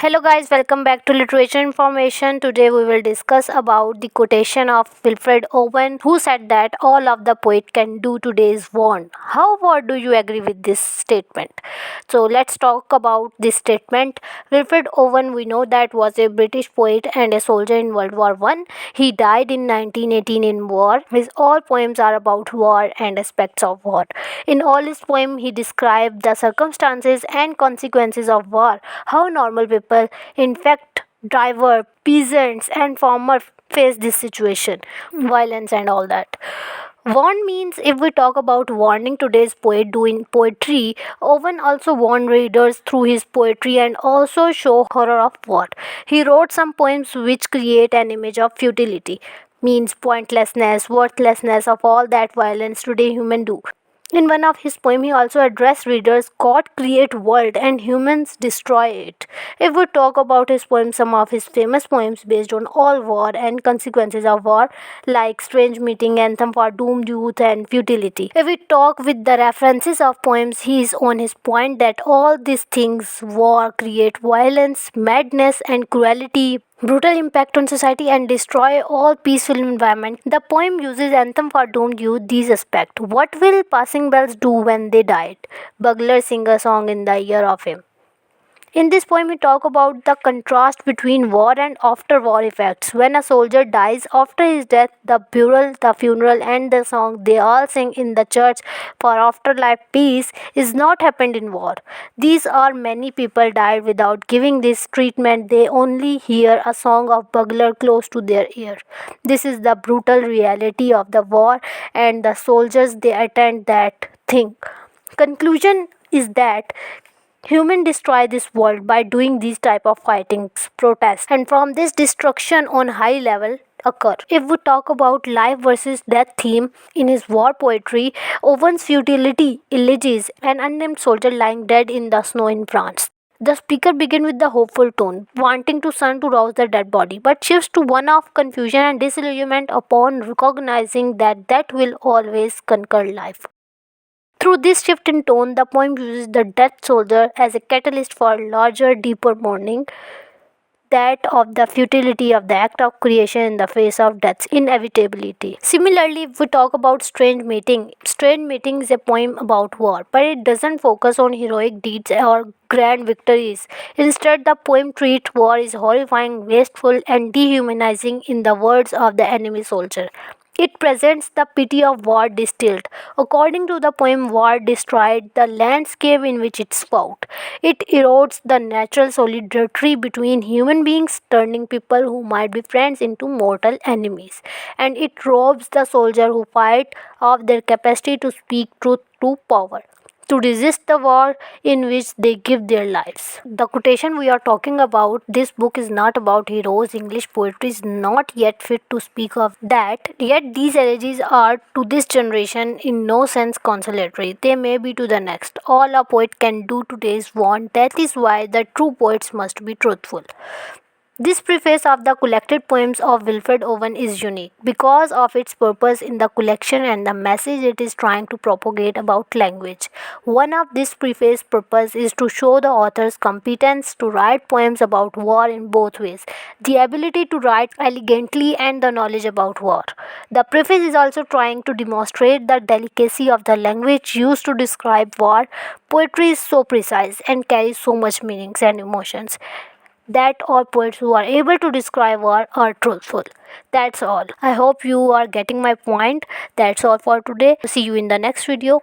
Hello guys, welcome back to Literature Information. Today we will discuss about the quotation of Wilfred Owen who said that all of the poet can do today is warn. How do you agree with this statement? So let's talk about this statement. Wilfred Owen, we know that, was a British poet and a soldier in World War One. He died in 1918 in war. His all poems are about war and aspects of war. In all his poems he described the circumstances and consequences of war, how normal people, in fact, driver, peasants, and farmer face this situation, violence, and all that. Warn means, if we talk about warning today's poet doing poetry, Owen also warned readers through his poetry and also show horror of war. He wrote some poems which create an image of futility, means pointlessness, worthlessness of all that violence today human do. In one of his poems, he also addressed readers, God create world and humans destroy it. If we talk about his poems, some of his famous poems based on all war and consequences of war, like Strange Meeting, Anthem for Doomed Youth, and Futility. If we talk with the references of poems, he is on his point that all these things, war, create violence, madness, and cruelty, brutal impact on society, and destroy all peaceful environment. The poem uses Anthem for Doomed Youth these aspects. What will passing bells do when they died? Burglars sing a song in the ear of him. In this poem, we talk about the contrast between war and after war effects. When a soldier dies, after his death, the burial, the funeral, and the song they all sing in the church for afterlife peace is not happened in war. These are many people died without giving this treatment. They only hear a song of burglar close to their ear. This is the brutal reality of the war, and the soldiers they attend that thing. Conclusion is that human destroy this world by doing these type of fightings, protests, and from this destruction on high level occur. If we talk about life versus death theme in his war poetry, Owen's futility elegies an unnamed soldier lying dead in the snow in France. The speaker begins with the hopeful tone, wanting to sun to rouse the dead body, but shifts to one of confusion and disillusionment upon recognizing that death will always conquer life. Through this shift in tone, the poem uses the dead soldier as a catalyst for larger, deeper mourning, that of the futility of the act of creation in the face of death's inevitability. Similarly, if we talk about Strange Meeting is a poem about war, but it doesn't focus on heroic deeds or grand victories. Instead, the poem treats war as horrifying, wasteful, and dehumanizing in the words of the enemy soldier. It presents the pity of war distilled. According to the poem, war destroyed the landscape in which it fought. It erodes the natural solidarity between human beings, turning people who might be friends into mortal enemies. And it robs the soldier who fight of their capacity to speak truth to power, to resist the war in which they give their lives. The quotation we are talking about, this book is not about heroes. English poetry is not yet fit to speak of that. Yet these elegies are to this generation in no sense consolatory. They may be to the next. All a poet can do today is want. That is why the true poets must be truthful. This preface of the collected poems of Wilfred Owen is unique because of its purpose in the collection and the message it is trying to propagate about language. One of this preface purpose is to show the author's competence to write poems about war in both ways, the ability to write elegantly and the knowledge about war. The preface is also trying to demonstrate the delicacy of the language used to describe war. Poetry is so precise and carries so much meanings and emotions that all poets who are able to describe war are truthful. That's all. I hope you are getting my point. That's all for today. See you in the next video.